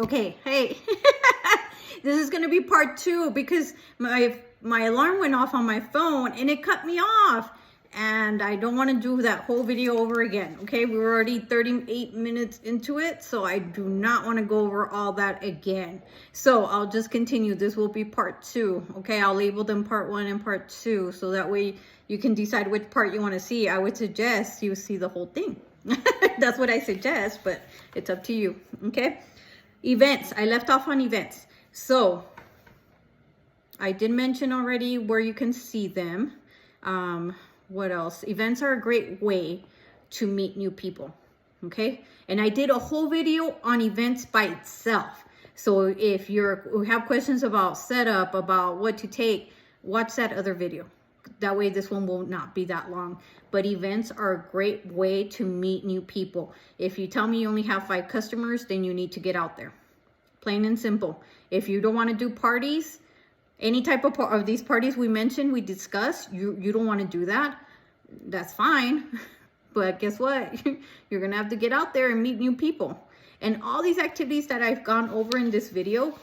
Okay, hey, this is gonna be part 2 because my alarm went off on my phone and it cut me off. And I don't want to do that whole video over again. Okay, we were already 38 minutes into it, so I do not want to go over all that again. So I'll just continue. This will be part 2. Okay, I'll label them part 1 and part 2, so that way you can decide which part you want to see. I would suggest you see the whole thing. That's what I suggest, but it's up to you. Okay, events. I left off on events. So I did mention already where you can see them. What else? Events are a great way to meet new people. Okay, and I did a whole video on events by itself. So if you have questions about setup, about what to take, watch that other video. That way this one will not be that long. But events are a great way to meet new people. If you tell me you only have 5 customers, then you need to get out there. Plain and simple. If you don't want to do parties, any type of these parties we mentioned, we discussed, you don't want to do that, that's fine. But guess what? You're going to have to get out there and meet new people. And all these activities that I've gone over in this video,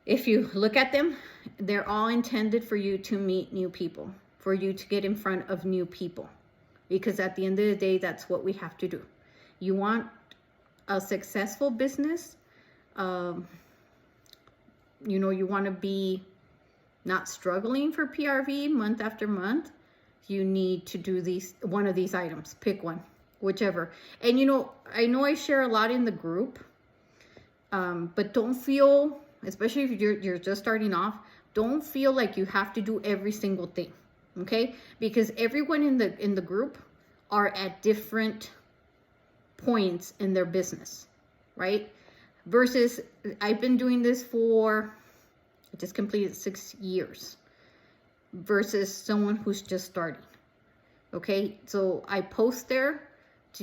if you look at them, they're all intended for you to meet new people, for you to get in front of new people. Because at the end of the day, that's what we have to do. You want a successful business, you know, you want to be not struggling for PRV month after month. You need to do one of these items. Pick one, whichever. And you know I share a lot in the group, but don't feel, especially if you're just starting off, don't feel like you have to do every single thing. Okay, because everyone in the group are at different points in their business, right? Versus I've been doing this for, I just completed 6 years, versus someone who's just starting. Okay, so I post there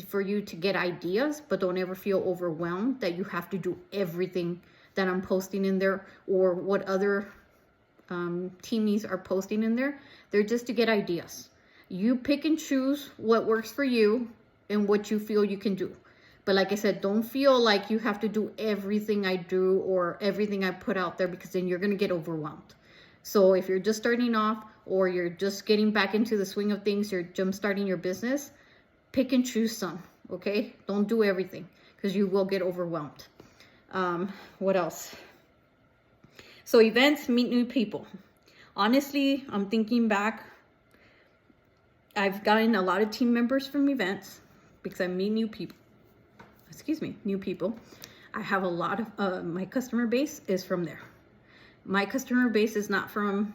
for you to get ideas, but don't ever feel overwhelmed that you have to do everything that I'm posting in there or what other teamies are posting in there. They're just to get ideas. You pick and choose what works for you and what you feel you can do. But like I said, don't feel like you have to do everything I do or everything I put out there, because then you're going to get overwhelmed. So if you're just starting off or you're just getting back into the swing of things, you're jump starting your business, pick and choose some, okay? Don't do everything because you will get overwhelmed. What else? So events, meet new people. Honestly, I'm thinking back. I've gotten a lot of team members from events because I meet new people. New people. I have a lot of, my customer base is from there. My customer base is not from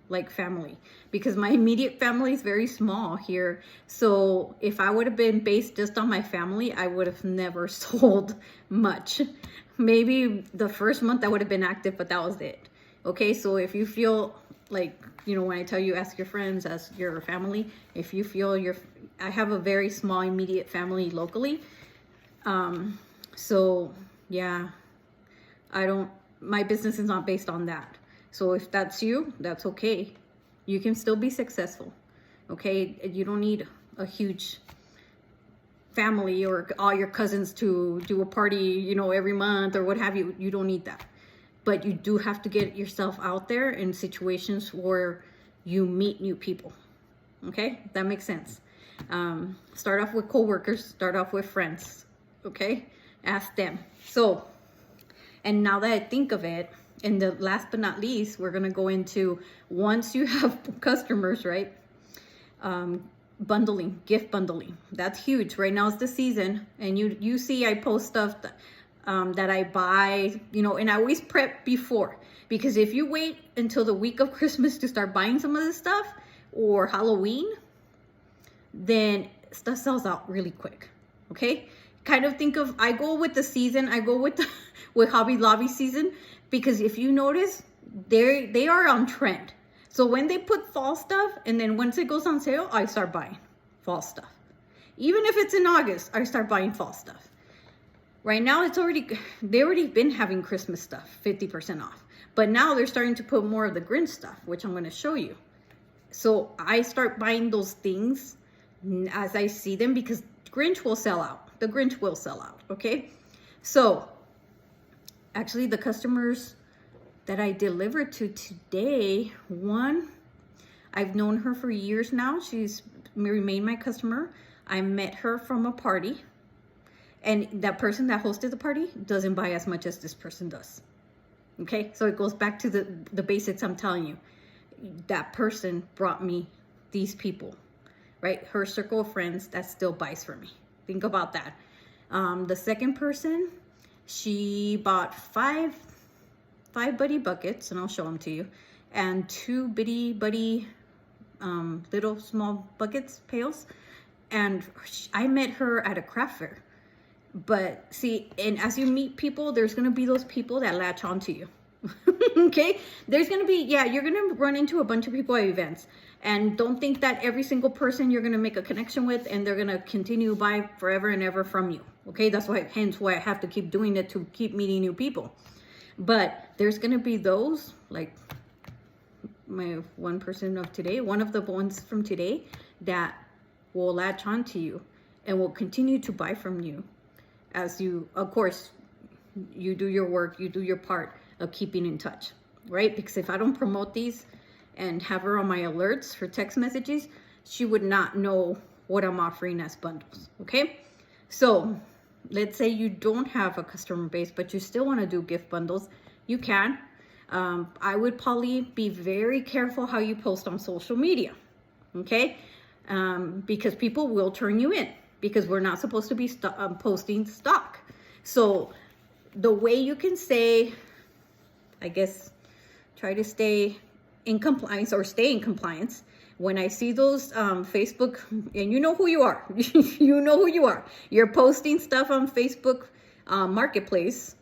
like family, because my immediate family is very small here. So if I would have been based just on my family, I would have never sold much. Maybe the first month I would have been active, but that was it. Okay, so if you feel like, you know, when I tell you ask your friends, ask your family, if you feel I have a very small immediate family locally. So yeah, my business is not based on that. So if that's you, that's okay. You can still be successful. Okay, you don't need a huge family or all your cousins to do a party, you know, every month or what have you. You don't need that. But you do have to get yourself out there in situations where you meet new people. Okay, that makes sense. Start off with coworkers, start off with friends. Okay, ask them. So, and now that I think of it, and the last but not least, we're gonna go into, once you have customers, right? Bundling, gift bundling. That's huge. Right now is the season, and you see I post stuff that I buy, you know, and I always prep before, because if you wait until the week of Christmas to start buying some of this stuff or Halloween, then stuff sells out really quick. Okay, kind of think of, I go with the season, I go with with Hobby Lobby season, because if you notice, they are on trend. So when they put fall stuff, and then once it goes on sale, I start buying fall stuff. Even if it's in August, I start buying fall stuff. Right now, they already been having Christmas stuff, 50% off. But now they're starting to put more of the Grinch stuff, which I'm going to show you. So I start buying those things as I see them, because Grinch will sell out. The Grinch will sell out, okay? So actually the customers that I delivered to today, one, I've known her for years now. She's remained my customer. I met her from a party, and that person that hosted the party doesn't buy as much as this person does. Okay, so it goes back to the basics I'm telling you. That person brought me these people, right? Her circle of friends that still buys from me. Think about that. The second person, she bought five buddy buckets, and I'll show them to you, and 2 bitty buddy little small buckets, pails. And I met her at a craft fair. But see, and as you meet people, there's going to be those people that latch onto you. Okay, there's going to be, yeah, you're going to run into a bunch of people at events, and don't think that every single person you're going to make a connection with and they're going to continue to buy forever and ever from you. Okay, that's why, hence why I have to keep doing it, to keep meeting new people. But there's going to be those, like my one person of today, one of the ones from today, that will latch onto you and will continue to buy from you as you, of course, you do your work, you do your part of keeping in touch, right? Because if I don't promote these and have her on my alerts for text messages, she would not know what I'm offering as bundles, okay? So let's say you don't have a customer base, but you still want to do gift bundles, you can. I would probably be very careful how you post on social media, okay? Because people will turn you in, because we're not supposed to be posting stock. So the way you can say, I guess, try to stay in compliance, or stay in compliance. When I see those Facebook, and you know who you are, you know who you are. You're posting stuff on Facebook Marketplace.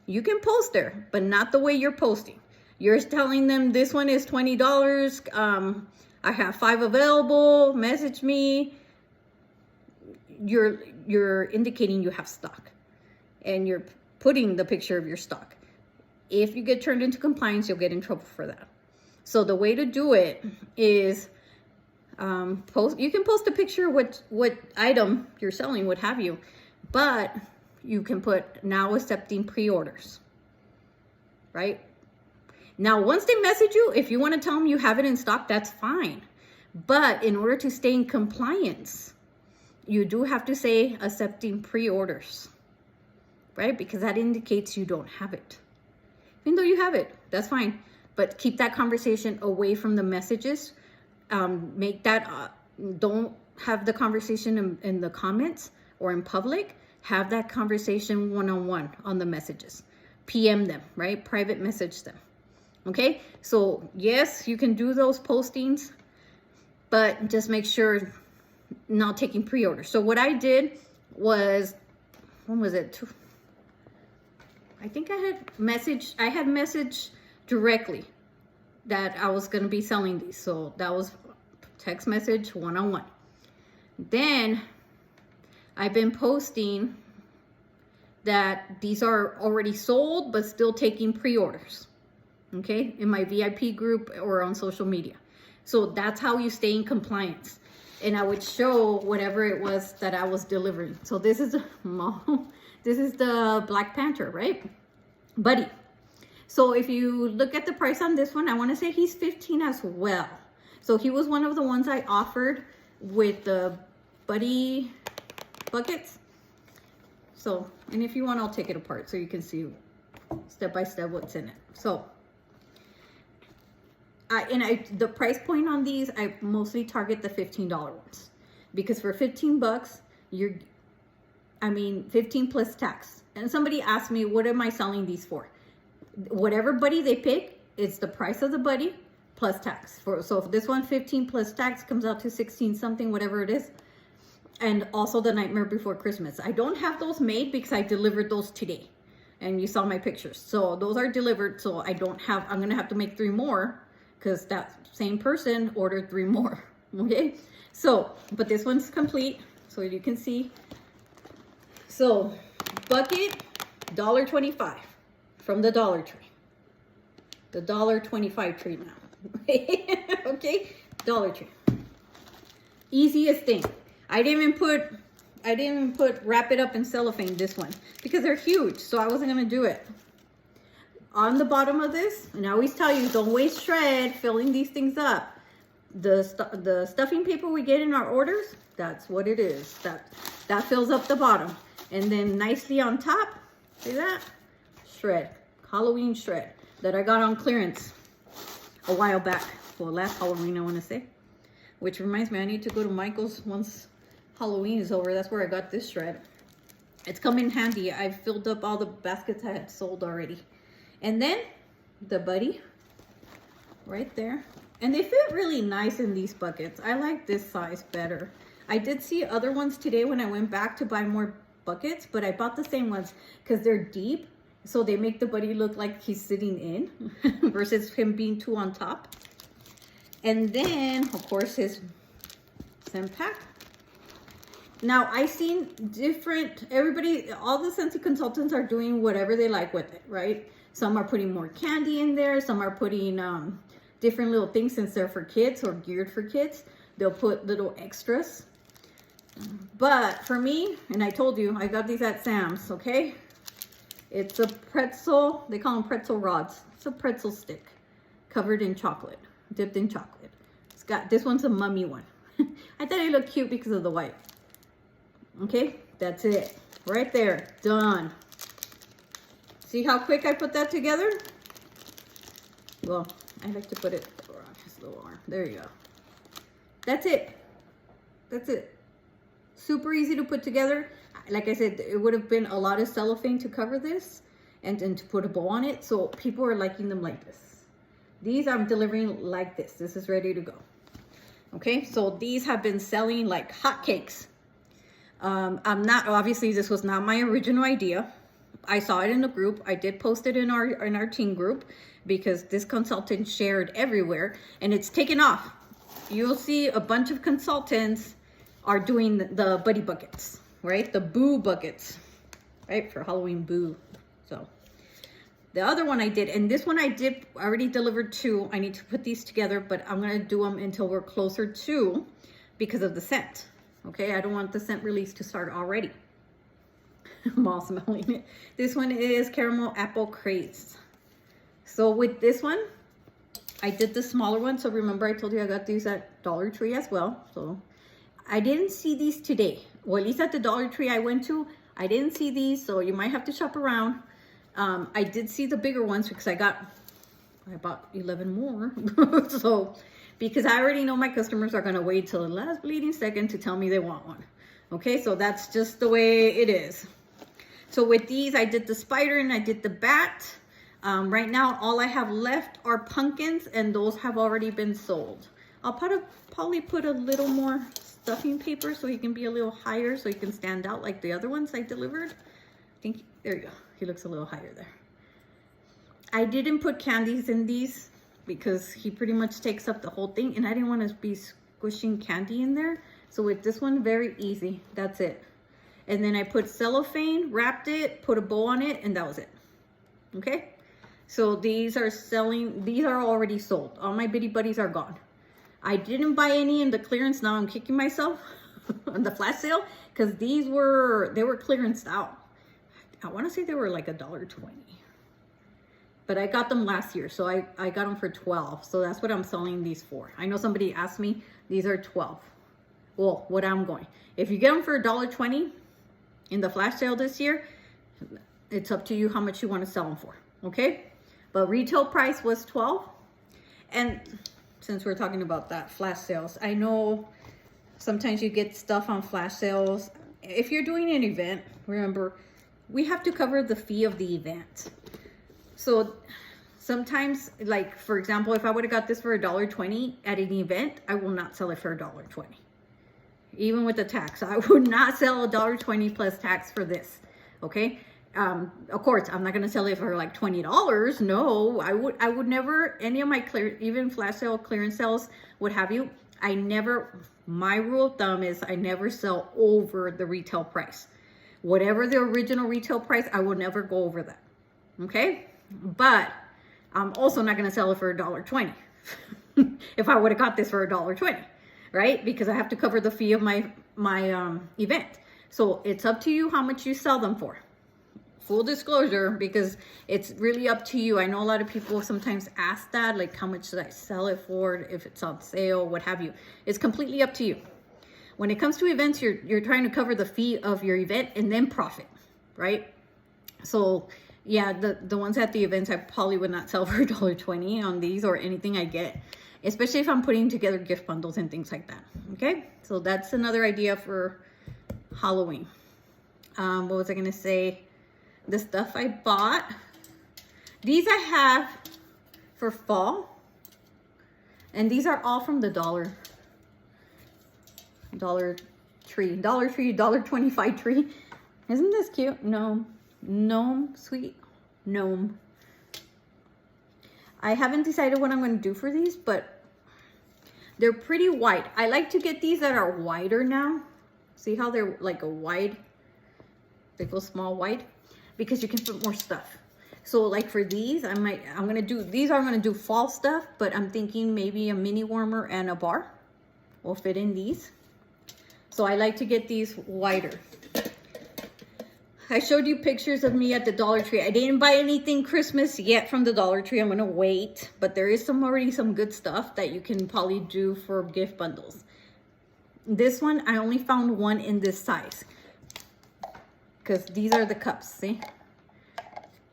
You can post there, but not the way you're posting. You're telling them this one is $20. I have 5 available. Message me. You're indicating you have stock, and you're putting the picture of your stock. If you get turned into compliance, you'll get in trouble for that. So the way to do it is you can post a picture what item you're selling, what have you, but you can put now accepting pre-orders, right? Now, once they message you, if you want to tell them you have it in stock, that's fine. But in order to stay in compliance, you do have to say accepting pre-orders, right? Because that indicates you don't have it. Even though you have it, that's fine. But keep that conversation away from the messages. Make that, don't have the conversation in the comments or in public. Have that conversation one-on-one on the messages. PM them, right? Private message them. Okay? So yes, you can do those postings, but just make sure not taking pre-orders. So what I did was, when was it? I think I had messaged directly that I was going to be selling these. So that was text message one-on-one. Then I've been posting that these are already sold, but still taking pre-orders. Okay, in my VIP group or on social media. So that's how you stay in compliance. And I would show whatever it was that I was delivering. So this is the Black Panther, right? Buddy. So if you look at the price on this one, I want to say he's $15 as well. So he was one of the ones I offered with the buddy buckets. So, and if you want, I'll take it apart so you can see step by step what's in it. So the price point on these, I mostly target the $15 ones, because for 15 bucks, 15 plus tax. And somebody asked me, what am I selling these for? Whatever buddy they pick, it's the price of the buddy plus tax. So if this one 15 plus tax comes out to 16 something, whatever it is. And also the Nightmare Before Christmas. I don't have those made because I delivered those today. And you saw my pictures. So those are delivered. So I'm going to have to make 3 more, because that same person ordered 3 more. Okay. So, but this one's complete. So you can see. So bucket, $1.25 from the Dollar Tree. The $1.25 tree now. Okay. Dollar Tree. Easiest thing. I didn't even put I didn't wrap it up in cellophane, this one, because they're huge, so I wasn't gonna do it. On the bottom of this, and I always tell you, don't waste shred filling these things up. The stuffing paper we get in our orders, that's what it is. That fills up the bottom. And then nicely on top, see that? Shred, Halloween shred that I got on clearance a while back. Well, last Halloween, I want to say. Which reminds me, I need to go to Michael's once Halloween is over. That's where I got this shred. It's come in handy. I've filled up all the baskets I had sold already. And then the buddy right there. And they fit really nice in these buckets. I like this size better. I did see other ones today when I went back to buy more buckets, but I bought the same ones because they're deep. So they make the buddy look like he's sitting in versus him being two on top. And then, of course, his scent pack. Now, I've seen everybody, all the Scentsy consultants are doing whatever they like with it, right? Some are putting more candy in there. Some are putting different little things since they're for kids or geared for kids. They'll put little extras. But for me, and I told you, I got these at Sam's, okay? It's a pretzel, they call them pretzel rods. It's a pretzel stick covered in chocolate, dipped in chocolate. It's got, this one's a mummy one. I thought it looked cute because of the white. Okay, that's it. Right there, done. See how quick I put that together? Well, I like to put it around his little arm. There you go. That's it. That's it. Super easy to put together. Like I said, it would have been a lot of cellophane to cover this and then to put a bow on it. So people are liking them like this. These I'm delivering like this. This is ready to go. Okay, so these have been selling like hotcakes. Obviously this was not my original idea. I saw it in the group. I did post it in our team group because this consultant shared everywhere and it's taken off. You'll see a bunch of consultants are doing the buddy buckets, right? The boo buckets, right? For Halloween boo. So the other one I did, and this one I already delivered two. I need to put these together, but I'm gonna do them until we're closer to because of the scent. Okay, I don't want the scent release to start already. I'm all smelling it. This one is caramel apple craze. So with this one, I did the smaller one. So remember I told you I got these at Dollar Tree as well. So I didn't see these today. Well, at least at the Dollar Tree I went to, I didn't see these. So you might have to shop around. I did see the bigger ones because I bought 11 more. So, because I already know my customers are going to wait till the last bleeding second to tell me they want one. Okay, so that's just the way it is. So with these, I did the spider and I did the bat. Right now, all I have left are pumpkins and those have already been sold. I'll probably put a little more stuffing paper so he can be a little higher so he can stand out like the other ones I delivered. I think, there you go. He looks a little higher there. I didn't put candies in these because he pretty much takes up the whole thing and I didn't want to be squishing candy in there. So with this one, very easy. That's it. And then I put cellophane, wrapped it, put a bow on it, and that was it. Okay? So these are selling, these are already sold. All my bitty buddies are gone. I didn't buy any in the clearance. Now I'm kicking myself on the flash sale because they were clearanced out. I want to say they were like $1.20. But I got them last year, so I got them for $12. So that's what I'm selling these for. I know somebody asked me, these are $12. Well, what I'm going. If you get them for $1.20 in the flash sale this year, it's up to you how much you want to sell them for, okay? But retail price was $12. And since we're talking about that, flash sales, I know sometimes you get stuff on flash sales. If you're doing an event, remember, we have to cover the fee of the event. So sometimes, like, for example, if I would have got this for $1.20 at an event, I will not sell it for $1.20. Even with the tax, I would not sell $1.20 plus tax for this, okay? Of course, I'm not gonna sell it for like $20. No, I would never, any of my even flash sale clearance sales, what have you, my rule of thumb is I never sell over the retail price. Whatever the original retail price, I will never go over that, okay? But I'm also not gonna sell it for $1.20 if I would have got this for $1.20, right? Because I have to cover the fee of my event. So it's up to you how much you sell them for. Full disclosure, because it's really up to you. I know a lot of people sometimes ask that, like, how much should I sell it for, if it's on sale, what have you. It's completely up to you. When it comes to events, you're trying to cover the fee of your event and then profit, right? So yeah, the ones at the events, I probably would not sell for $1.20 on these or anything I get, especially if I'm putting together gift bundles and things like that. Okay, so that's another idea for Halloween. What was I gonna say? The stuff I bought, these I have for fall, and these are all from the Dollar Tree, $1.25 tree. Isn't this cute? Gnome, sweet gnome. I haven't decided what I'm going to do for these, but they're pretty wide. I like to get these that are wider now. See how they're like a wide, they go small wide, because you can put more stuff. So like for these, I'm gonna do fall stuff, but I'm thinking maybe a mini warmer and a bar will fit in these. So I like to get these wider. I showed you pictures of me at the Dollar Tree. I didn't buy anything Christmas yet from the Dollar Tree. I'm gonna wait, but there is already some good stuff that you can probably do for gift bundles. This one, I only found one in this size, because these are the cups, see?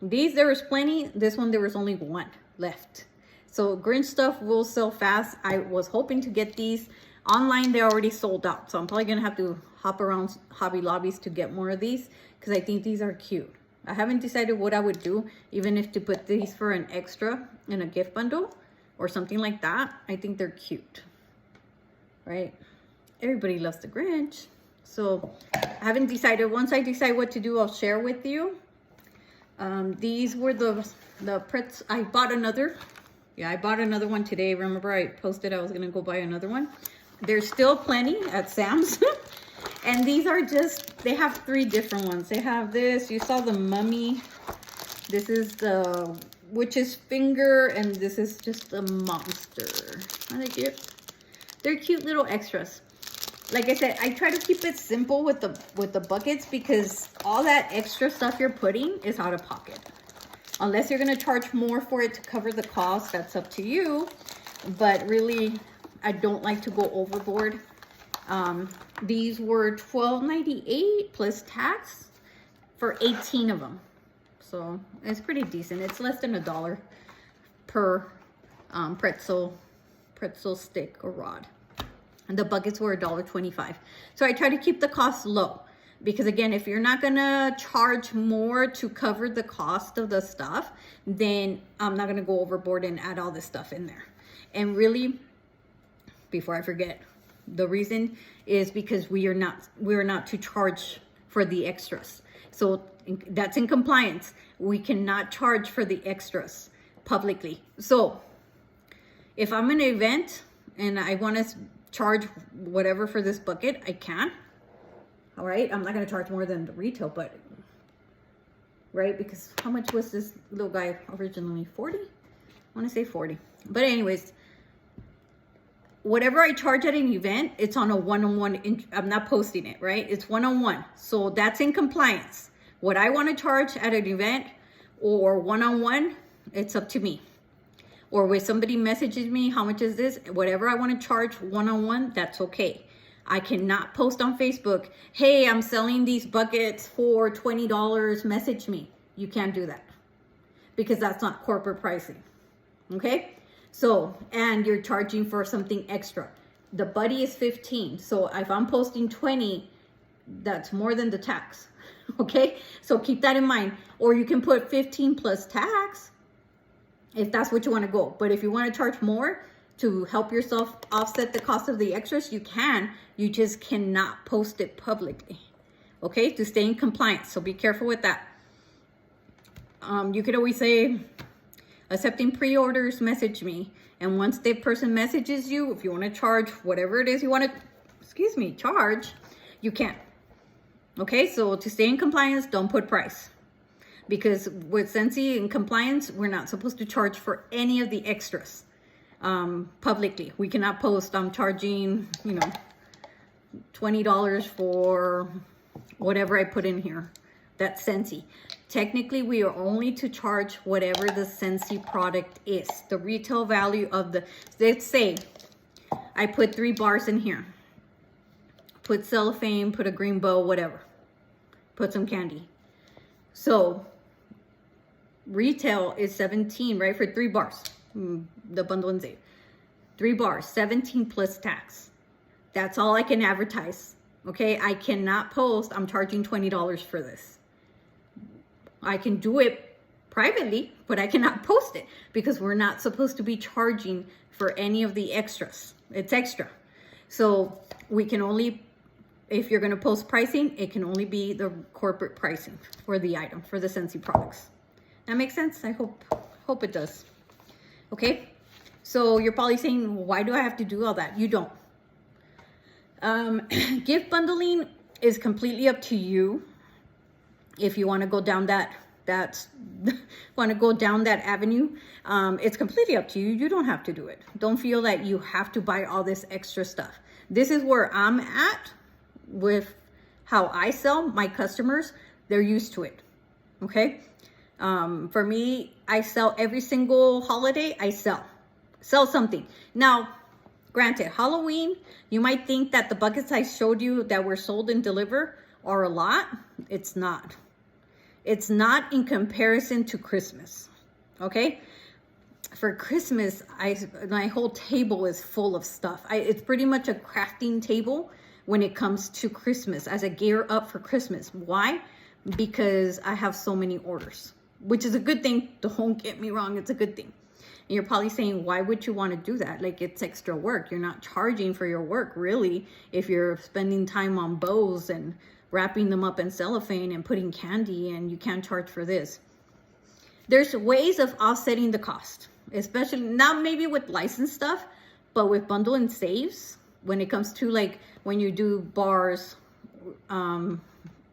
These, there was plenty. This one, there was only one left. So Grinch stuff will sell fast. I was hoping to get these. Online, they're already sold out. So I'm probably going to have to hop around Hobby Lobbies to get more of these, because I think these are cute. I haven't decided what I would do, even if to put these for an extra in a gift bundle or something like that. I think they're cute, right? Everybody loves the Grinch. So I haven't decided. Once I decide what to do, I'll share with you. These were the pretz. I bought another. Yeah, I bought another one today. Remember, I posted I was gonna go buy another one. There's still plenty at Sam's. And these are just, they have 3 different ones. They have this, you saw the mummy. This is the witch's finger, and this is just the monster. Aren't they cute? They're cute little extras. Like I said, I try to keep it simple with the buckets, because all that extra stuff you're putting is out of pocket. Unless you're gonna charge more for it to cover the cost, that's up to you. But really, I don't like to go overboard. These were $12.98 plus tax for 18 of them. So it's pretty decent. It's less than $1 per pretzel stick or rod. And the buckets were $1.25. So I try to keep the cost low, because again, if you're not gonna charge more to cover the cost of the stuff, then I'm not gonna go overboard and add all this stuff in there. And really, before I forget, the reason is because we are not to charge for the extras. So that's in compliance. We cannot charge for the extras publicly. So if I'm in an event and I want to charge whatever for this bucket, I can. All right, I'm not going to charge more than the retail, but right, because how much was this little guy originally? 40? I want to say 40. But anyways, whatever I charge at an event, it's on a one-on-one. I'm not posting it, right? It's one-on-one. So that's in compliance. What I want to charge at an event or one-on-one, it's up to me. Or when somebody messages me, how much is this? Whatever I want to charge one-on-one, that's okay. I cannot post on Facebook, hey, I'm selling these buckets for $20, message me. You can't do that, because that's not corporate pricing, okay? So, and you're charging for something extra. The buddy is 15, so if I'm posting 20, that's more than the tax, okay? So keep that in mind. Or you can put 15 plus tax, if that's what you want to go. But if you want to charge more to help yourself offset the cost of the extras, you can. You just cannot post it publicly, okay? To stay in compliance. So be careful with that. You could always say, accepting pre-orders, message me. And once the person messages you, if you want to charge whatever it is you want to, charge, you can. Okay, so to stay in compliance, don't put price. Because with Scentsy in compliance, we're not supposed to charge for any of the extras publicly. We cannot post, I'm charging, $20 for whatever I put in here. That's Scentsy. Technically, we are only to charge whatever the Scentsy product is. The retail value of the, let's say, I put 3 bars in here. Put cellophane, put a green bow, whatever. Put some candy. So, retail is 17, right? For 3 bars. The bundle and save. 3 bars, 17 plus tax. That's all I can advertise. Okay, I cannot post, I'm charging $20 for this. I can do it privately, but I cannot post it because we're not supposed to be charging for any of the extras. It's extra. So we can only, if you're going to post pricing, it can only be the corporate pricing for the item, for the Scentsy products. That makes sense? I hope it does. Okay, so you're probably saying, why do I have to do all that? You don't. Gift bundling is completely up to you. If you want to go down that avenue, it's completely up to you. You don't have to do it. Don't feel that you have to buy all this extra stuff. This is where I'm at with how I sell my customers. They're used to it. Okay. For me, I sell every single holiday. I sell something. Now, granted, Halloween, you might think that the buckets I showed you that were sold and delivered are a lot. It's not. It's not in comparison to Christmas. Okay? For Christmas, my whole table is full of stuff. It's pretty much a crafting table when it comes to Christmas as I gear up for Christmas. Why? Because I have so many orders, which is a good thing. Don't get me wrong. It's a good thing. And you're probably saying, why would you want to do that? Like, it's extra work. You're not charging for your work, really, if you're spending time on bows and wrapping them up in cellophane and putting candy, and you can't charge for this. There's ways of offsetting the cost, especially not maybe with licensed stuff, but with bundle and saves. When it comes to like when you do bars,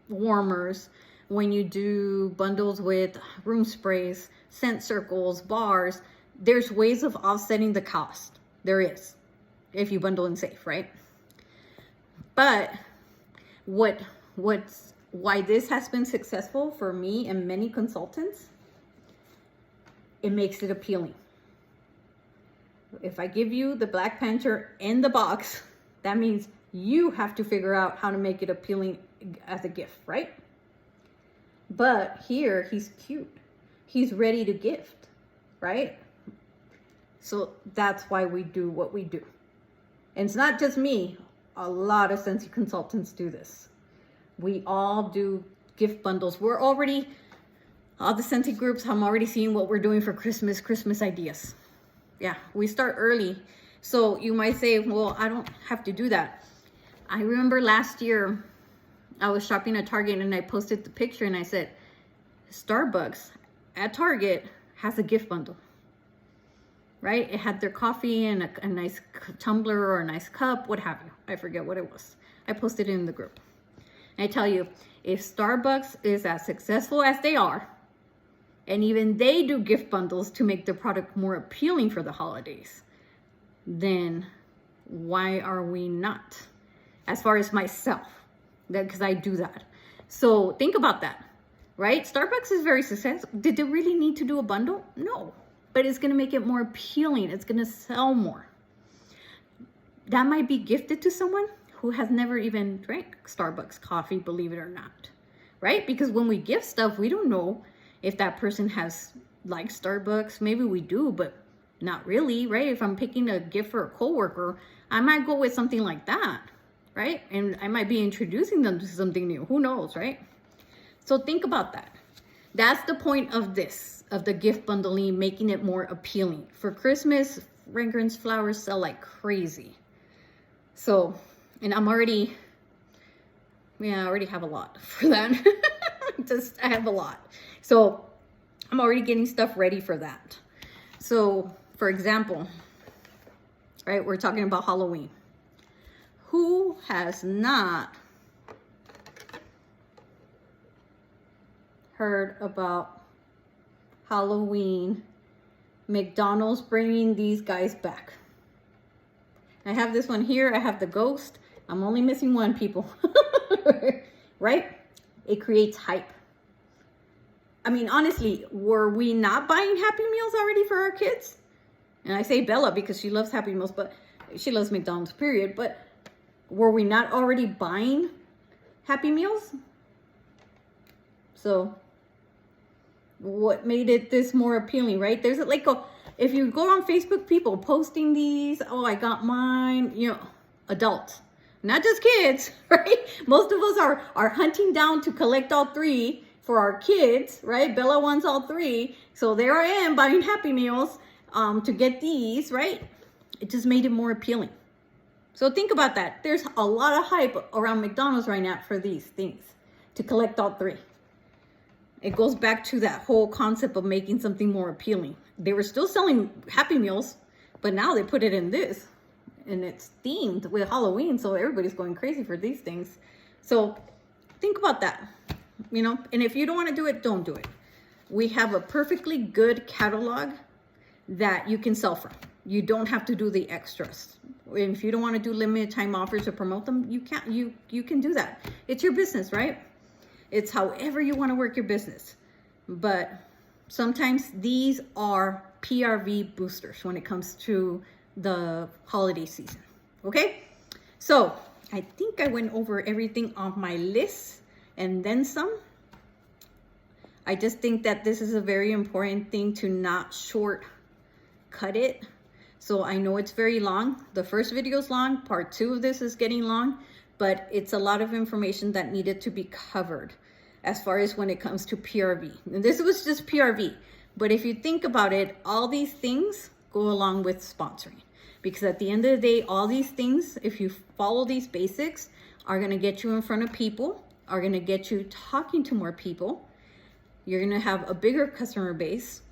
warmers, when you do bundles with room sprays, scent circles, bars, there's ways of offsetting the cost. There is, if you bundle and save, right? But why this has been successful for me and many consultants, it makes it appealing. If I give you the Black Panther in the box, that means you have to figure out how to make it appealing as a gift, right? But here, he's cute. He's ready to gift, right? So that's why we do what we do. And it's not just me. A lot of Scentsy consultants do this. We all do gift bundles. We're already, all the Scentsy groups, I'm already seeing what we're doing for Christmas ideas. Yeah, we start early. So you might say, well, I don't have to do that. I remember last year, I was shopping at Target and I posted the picture and I said, Starbucks at Target has a gift bundle, right? It had their coffee and a nice tumbler or a nice cup, what have you. I forget what it was. I posted it in the group. And I tell you, if Starbucks is as successful as they are, and even they do gift bundles to make their product more appealing for the holidays, then why are we not? As far as myself, because I do that. So think about that, right? Starbucks is very successful. Did they really need to do a bundle? No, but it's going to make it more appealing. It's going to sell more. That might be gifted to someone who has never even drank Starbucks coffee, believe it or not, right? Because when we gift stuff, we don't know if that person has liked Starbucks. Maybe we do, but not really, right? If I'm picking a gift for a coworker, I might go with something like that, right? And I might be introducing them to something new. Who knows, right? So think about that. That's the point of this, of the gift bundling, making it more appealing. For Christmas, fragrance flowers sell like crazy. So, and I already have a lot for that. I have a lot. So I'm already getting stuff ready for that. So for example, right, we're talking about Halloween. Who has not heard about Halloween, McDonald's bringing these guys back? I have this one here. I have the ghost. I'm only missing one, people. right? It creates hype. I mean, honestly, were we not buying Happy Meals already for our kids? And I say Bella because she loves Happy Meals, but she loves McDonald's, period. But were we not already buying Happy Meals? So what made it this more appealing, right? There's like if you go on Facebook, people posting these, oh, I got mine, you know, adults, not just kids, right? Most of us are hunting down to collect all three for our kids, right? Bella wants all three. So there I am buying Happy Meals to get these, right? It just made it more appealing. So think about that. There's a lot of hype around McDonald's right now for these things, to collect all three. It goes back to that whole concept of making something more appealing. They were still selling Happy Meals, but now they put it in this. And it's themed with Halloween, so everybody's going crazy for these things. So think about that, you know. And if you don't want to do it, don't do it. We have a perfectly good catalog that you can sell from. You don't have to do the extras. If you don't want to do limited time offers to promote them, you can't. You can do that. It's your business, right? It's however you want to work your business. But sometimes these are PRV boosters when it comes to the holiday season. Okay? So I think I went over everything on my list and then some. I just think that this is a very important thing to not shortcut it. So I know it's very long. The first video is long. Part 2 of this is getting long, but it's a lot of information that needed to be covered as far as when it comes to PRV. And this was just PRV. But if you think about it, all these things go along with sponsoring. Because at the end of the day, all these things, if you follow these basics, are going to get you in front of people, are going to get you talking to more people. You're going to have a bigger customer base,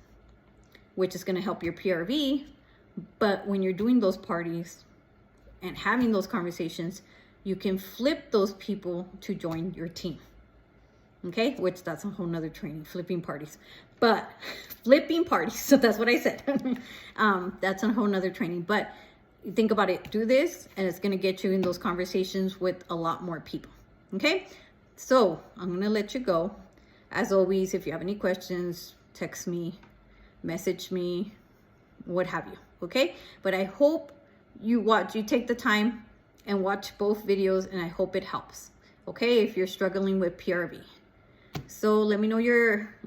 which is going to help your PRV. But when you're doing those parties and having those conversations, you can flip those people to join your team. Okay, which that's a whole nother training, flipping parties. But flipping parties, so that's what I said. That's a whole nother training. But think about it, do this, and it's gonna get you in those conversations with a lot more people. Okay, so I'm gonna let you go. As always, if you have any questions, text me, message me, what have you. Okay, but I hope you take the time and watch both videos, and I hope it helps. Okay, if you're struggling with PRV. So let me know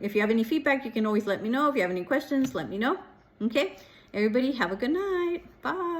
if you have any feedback, you can always let me know. If you have any questions, let me know. Okay, everybody have a good night. Bye.